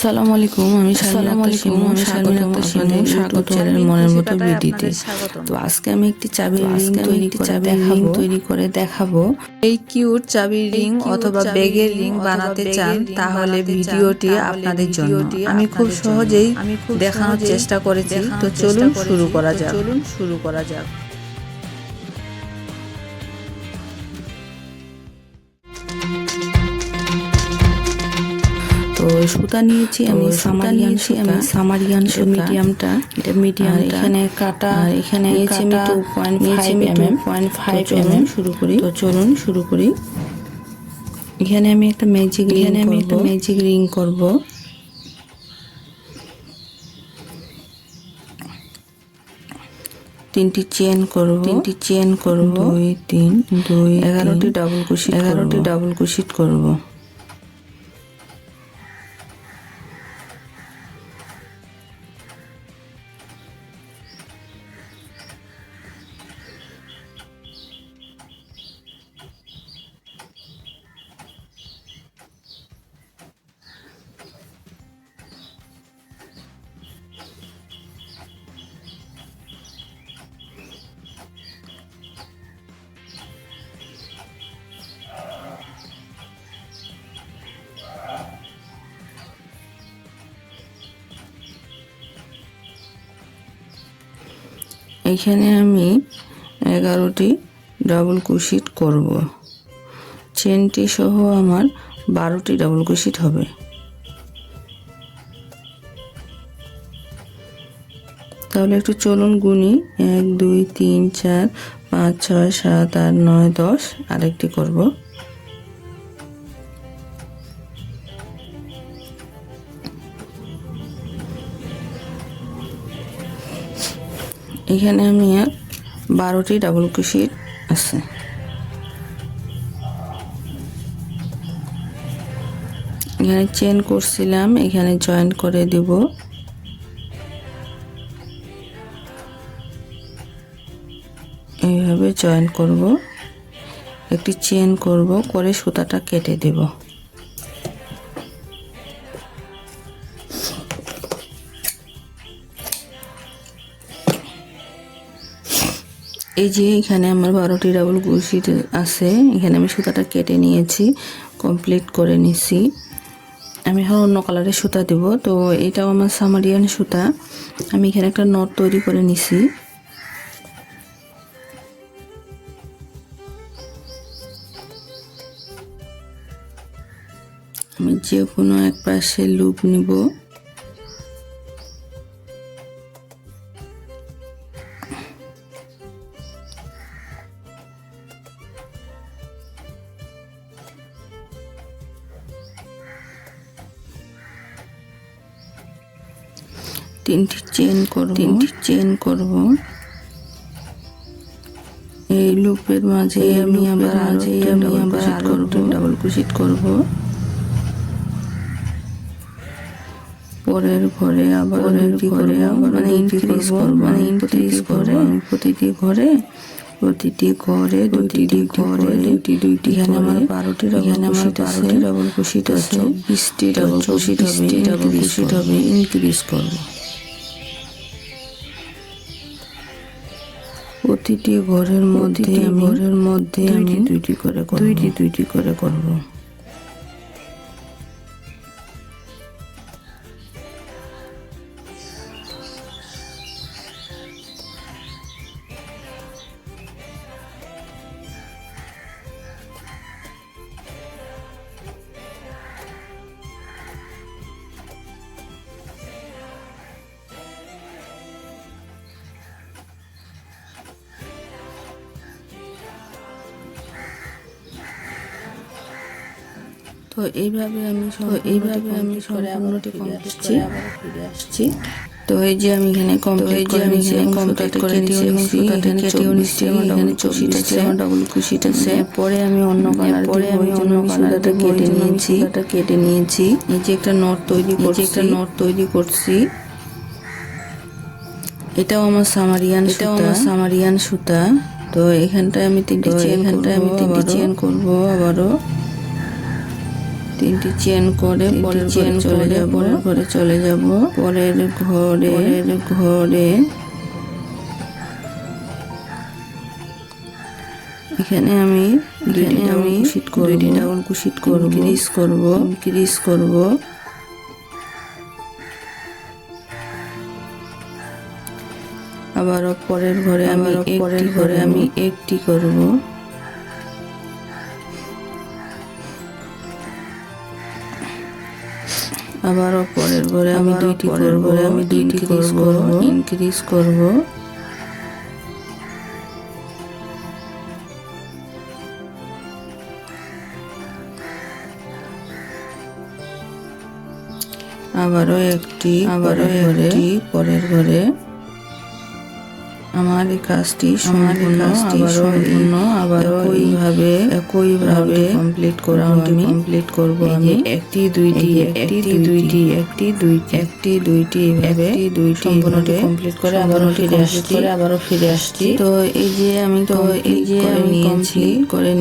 আসসালামু আলাইকুম। আমি শারমিন স্বাগত চ্যানেল মনের মতো বিডিতে। তো আজকে আমি একটি চাবির রিং তৈরি করে দেখাবো। এই কিউট চাবির রিং অথবা ব্যাগের রিং বানাতে চান তাহলে ভিডিওটি আপনাদের জন্য। আমি খুব সহজেই দেখানোর চেষ্টা করেছি। তো চলুন শুরু করা যাক। তো সুতা নিয়েছি আমি সামারিয়ান মিডিয়ামটা, এখানে কাটা, এখানে 2.5 mm শুরু করি। তো চলুন শুরু করি। এখানে আমি একটা ম্যাজিক রিং করব। তিনটি চেন করব 2 3 11টি ডাবল ক্রোশেট করব। এখানে আমি 11টি ডাবল ক্রোশেট করব। চেনটি সহ আমার 12টি ডাবল ক্রোশেট হবে। তাহলে একটু চলুন গুনি। 1 2 3 4 5 6 7 8 9 10 আরেকটি করব। এখানে আমি 12টি ডাবল ক্রোশেট আছে। এখানে চেন করছিলাম, এখানে জয়েন্ট করে দেব। এইভাবে জয়েন্ট করব, একটি চেন করব, করে সুতাটা কেটে দেব। এই যে এখানে আমার 12টি ডাবল ক্রোশেট আছে। এখানে আমি সুতাটা কেটে নিয়েছি, কমপ্লিট করে নিছি। আমি এখন অন্য কালারের সুতা দেব। তো এটাও আমার সামারিয়ান সুতা। আমি এখানে একটা নট তৈরি করে নিছি। আমি যে কোনো এক পাশে লুপ নিব। তিনটি চেন করব। এই লুপের মাঝে আমি আবার ডাবল ক্রোশেট করব। পরের ঘরে আবার প্রতিটি ঘরে দুটি এখানে আমার 12টি ডাবল ক্রোশেট আছে। 20টি ডাবল ক্রোশেট হবে, ইনক্রিজ করব। প্রতিটি ঘরের মধ্যে আমি দুইটি করে করব। তো এইভাবে আমি সম্পূর্ণটি কমপ্লিট করে আবার ফিরে আসছি। তো এই যে আমি এখানে কমপ্লিট করে নিয়েছি। এখানে 24টি আমার ডাবল ক্রোশেট আছে। পরে আমি অন্য কালারটা কেটে নিয়েছি। এই যে একটা নট তৈরি করছি। এটাও আমার সামারিয়ান সুতা। তো এখানটায় আমি তিনটি চেন করব। আবারও 3টি চেন করে পরের ঘরে চলে যাব, পরের ঘরে চলে যাব, পরের ঘরে এখানে আমি দুইটি ডাবল কুশিট করব, ইনক্রিজ করব। আবারও পরের ঘরে আমি একটি করব, আবারও পরের ঘরে আমি দুইটি করব, ইনক্রিজ করব। আবারও একটি পরের ঘরে। আমার এই কাজটি সম্পূর্ণ আবারও একইভাবে কমপ্লিট করব আমি। একটি দুইটি এভাবে সম্পূর্ণটি কমপ্লিট করে আবারও ফিরে আসছি। তো এই যে আমি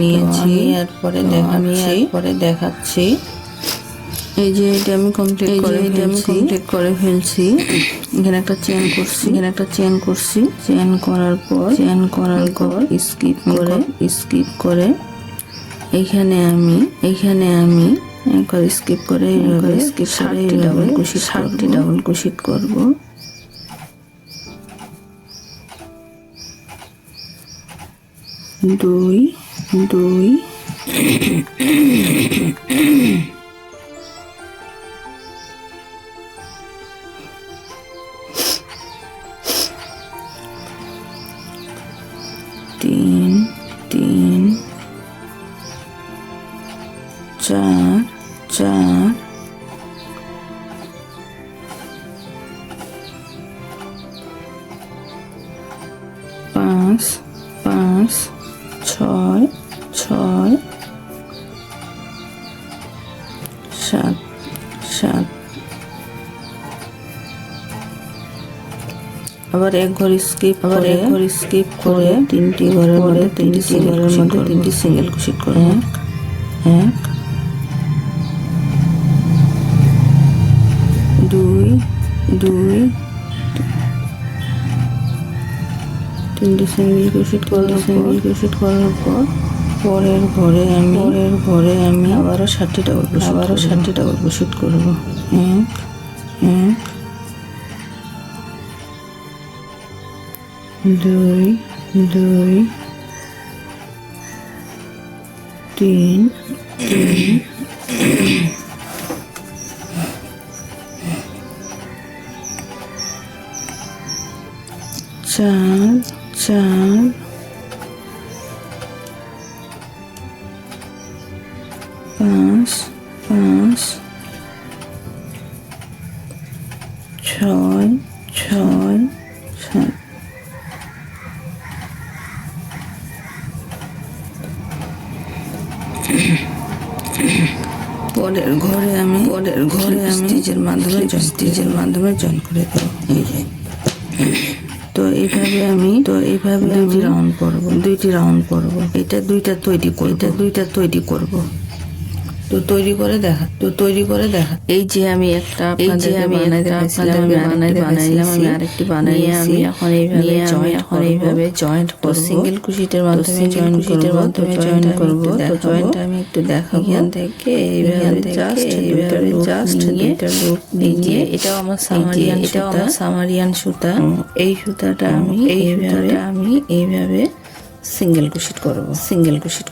নিয়েছি এরপরে দেখাচ্ছি। এই যে এটা আমি কমপ্লিট করে ফেলছি। এখানে একটা চেন করছি, চেন করার পর স্কিপ করে এইখানে আমি একবার স্কিপ করে এইভাবে 7টি ডাবল কুশিট করব। দুই 3 4 5 6 7 আবার এক ঘর স্কিপ করে 3টি ঘরের মধ্যে 3টি সিঙ্গেল কুশিট করে 1 2 3টি সিঙ্গেল কুশিট করার পর পরের ঘরে আমি আবারও 7টি ডাবল কুশিট করব। 1 2 3 4 5 6 7 পরের ঘরে আমি স্টিচের মাধ্যমে জয়েন করে দেব। এই যে তো এইভাবে আমি দুইটি রাউন্ড করব। এটা দুইটা তৈরি করব। তো তৈরি করে দেখা এই যে আমি একটা বানাইলাম, আমি আরেকটি বানাইছি। আমি এখন এইভাবে জয়েন্ট করব। সিঙ্গেল কুশিটের মাধ্যমে জয়েন করব। তো জয়েন্ট আমি একটু দেখাবো। এখান থেকে এইভাবে জাস্ট দুইটা লুপ নিয়ে, এটাও আমার সামারিয়ান সুতা। এই সুতাটা আমি এইভাবে সিঙ্গেল কুশিট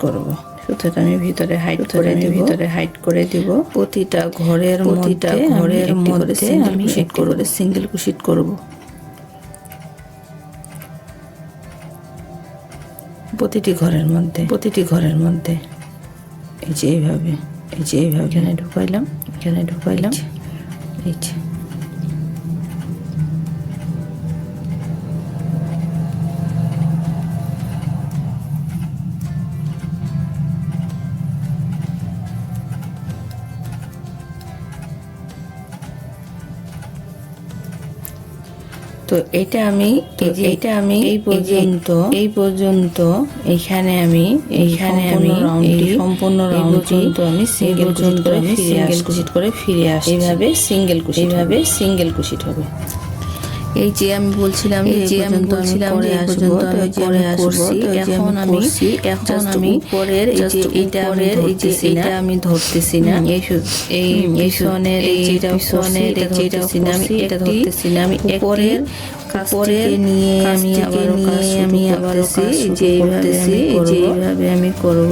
করব। সুতাটা আমি ভিতরে হাইড করে দিব। প্রতিটা ঘরের মধ্যে আমি সিঙ্গেল কুশিট করব। প্রতিটি ঘরের মধ্যে এই যে এইভাবে এখানে ঢুকাইলাম এই যে তো এটা আমি এই পর্যন্ত এখানে আমি সম্পূর্ণ রাউন্ড পর্যন্ত আমি সিঙ্গেল কুশিট করে ফিরে আসছি। এইভাবে সিঙ্গেল কুশিট হবে। এই যে আমি বলছিলাম যে আমি উপরের এইটা আমি ধরতেছি না, এটা ধরতেছি না, আমি উপরের নিয়ে আমি আবার যেভাবে আমি করব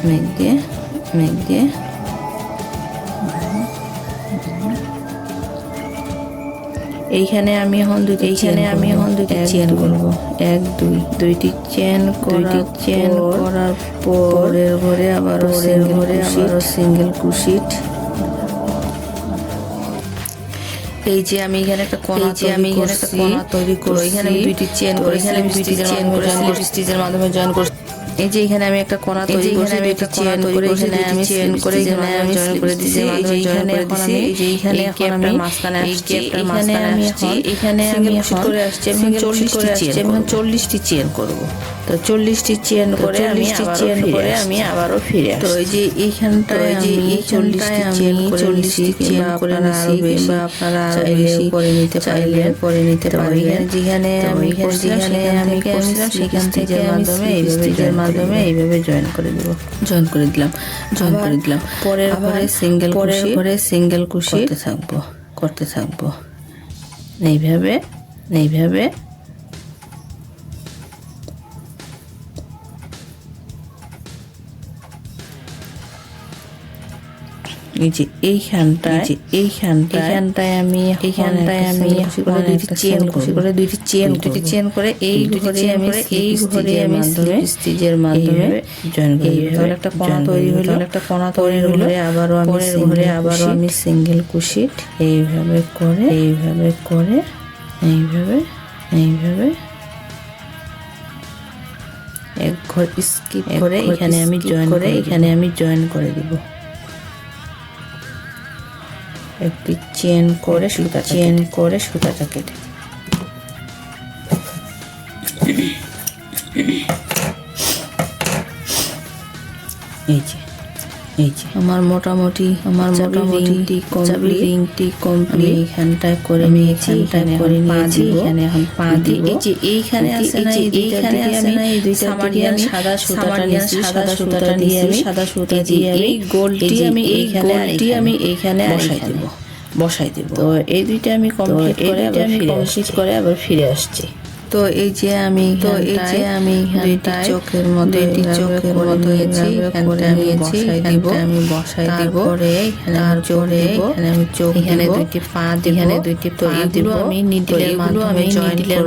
মেঘে এইখানে আমি এখন দুটি চেন করব। 1 2 দুইটি চেন করার পরের ঘরে আবার সিঙ্গেল কুশিট। এই যে আমি এখানে একটা কোণা তৈরি করব। এখানে দুইটি চেন করে স্টিচের মাধ্যমে জয়েন করছি। এই যে এখানে আমি একটা কোণা তৈরি করছি, দুইটি চেন করে এখানে আমি জয়েন করে দিয়েছি। এইখানে এখন আমি মাঝখানে আসছি, এখানে আমি করে আসছি, আমি 40টি চেন করব। তো 40টি চেন করে আমি আবারও ফিরে আসছি। তো এই যে এইখানটায় আমি 40টি চেন করে নিয়েছি, বা আপনারা আরো বেশি করে নিতে পারবেন। যেখানে আমি করছিলাম সেখান থেকে আমি মাধ্যমে এইভাবে জয়েন করে দিলাম। পরের ঘরে সিঙ্গেল কুশি করতে থাকবো এইভাবে। এই যে এইখানটায় আমি দুইটি চেন করে এই ঘরে আমি স্টিচের মাধ্যমে জয়েন করে একটা কোণা তৈরি হলো। আবারও আমি সিঙ্গেল কুশিট এইভাবে করে এক ঘর স্কিপ করে এখানে আমি জয়েন করে দিব। একটি চেন করে সুতাটা কেটে এই যে আমার মোটামুটি রিংটি কমপ্লিট। এখানটায় করে নিয়েছি, এখানে এখন পা দিই। এই যে এইখানে আছে না, এই দুইটা সাদা সুতাটা দিয়ে এই গোলটি আমি এইখানে বসাই দেব। তো এই দুইটা আমি কমপ্লিট করে আবার ফিরে আসছি। তো এই যে আমি দুইটি চোখের মতো আমি বসাই দিব। এখানে আমি চোখ, এখানে দুইটি পা দিব। তো এগুলো আমি নিডলের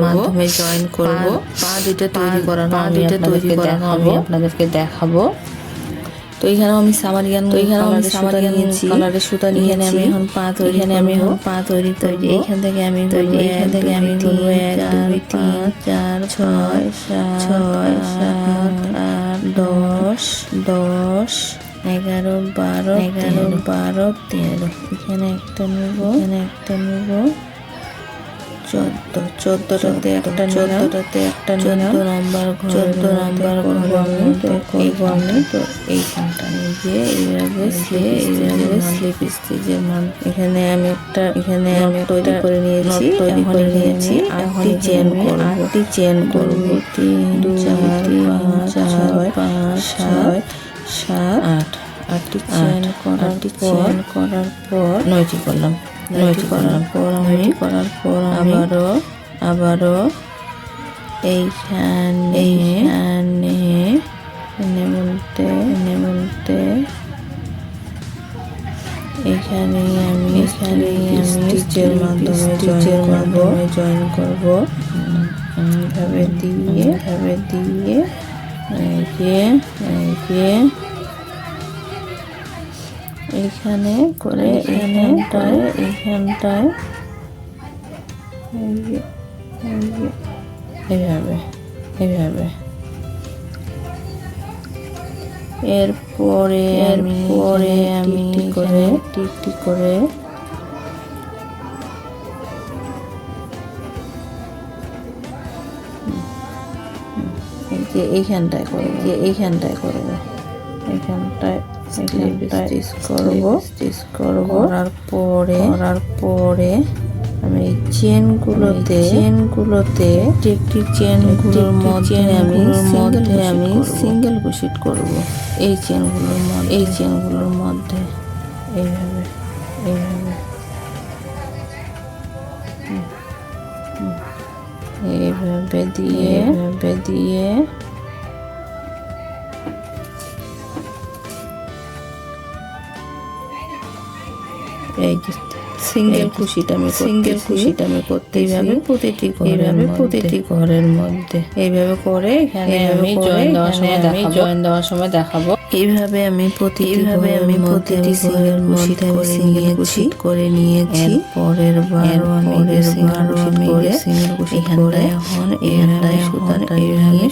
মাধ্যমে জয়েন করব। পা দুইটা তৈরি করানো আমি আপনাদেরকে দেখাবো। তো এখানে আমি সামারিয়ান কালারের সুতা নিয়েছি। আমি এখন পা তৈরি করব। এখান থেকে আমি বলবো 1 2 3 4 5 6 7 8 10 11 12 13। এখানে একটা নেব 14টাতে একটা 14 নম্বর করব আমি। তো এইখানটা নিয়ে এইভাবে স্লিপ স্টিচের এখানে আমি তৈরি করে নিয়েছি। 8টি চেন করব। 3 2 4 5 6 7 8 8টি চেন করার পর 9টি করলাম। 9টি করার পর আমি আবারও এইখানে বলতে এখানে আমি স্টিচের মাধ্যমে জয়েন করব। এইভাবে দিয়ে এইখানে করে এইখানটায় এইভাবে এরপরে আমি টিকটি করে যে এইখানটায় করব, এইখানটায় স্টিচ করব। করার পরে আমি এই চেনগুলোতে একটি চেনগুলোর মধ্যে আমি সিঙ্গেল ক্রোশেট করব। এই চেনগুলোর মধ্যে এইভাবে দিয়ে এই যে সিঙ্গেল ক্রোশেট আমি করতে এইভাবে প্রতিটি ঘরের মধ্যে এইভাবে করে এখানে আমি জয়েন দেওয়ার সময় দেখাবো। এইভাবে আমি প্রতিটি ঘরের মধ্যে সিঙ্গেল ক্রোশেট করে নিয়েছি। পরের বার আমি সিঙ্গেল ক্রোশেট করে এখন এইভাবে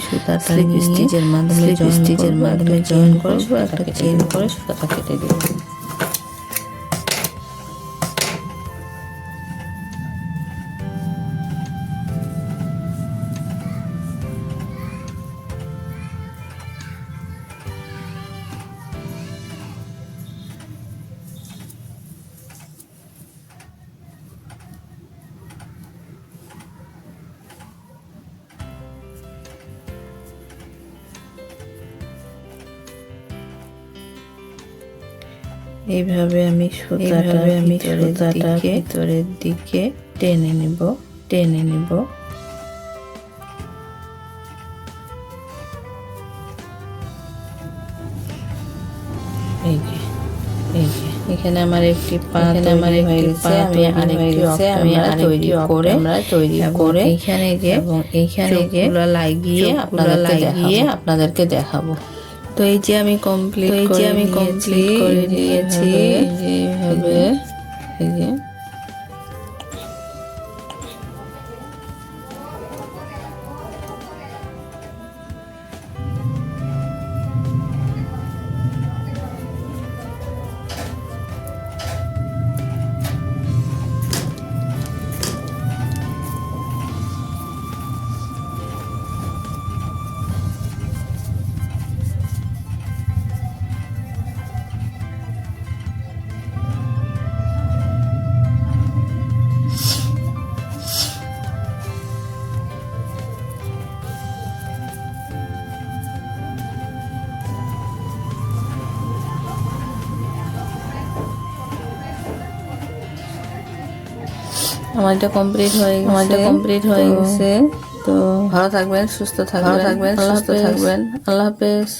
সুতাটা নিয়ে স্টিচের মাধ্যমে জয়েন করব। একটা চেন করে সুতাটা কেটে দেব। এইভাবে আমি সুতাটা ভিতরের দিকে টেনে নিব। এই যে এখানে আমার একটি পা হয়ে গেছে। আমি আরেকটি তৈরি করে এইখানে লাগিয়ে আপনাদেরকে দেখাবো। তো এই যে আমি কমপ্লিট করে দিয়েছি। এইভাবে এই যে আমার এটা কমপ্লিট হয়ে গেছে। তো ভালো থাকবেন, সুস্থ থাকবেন। আল্লাহ হাফেজ।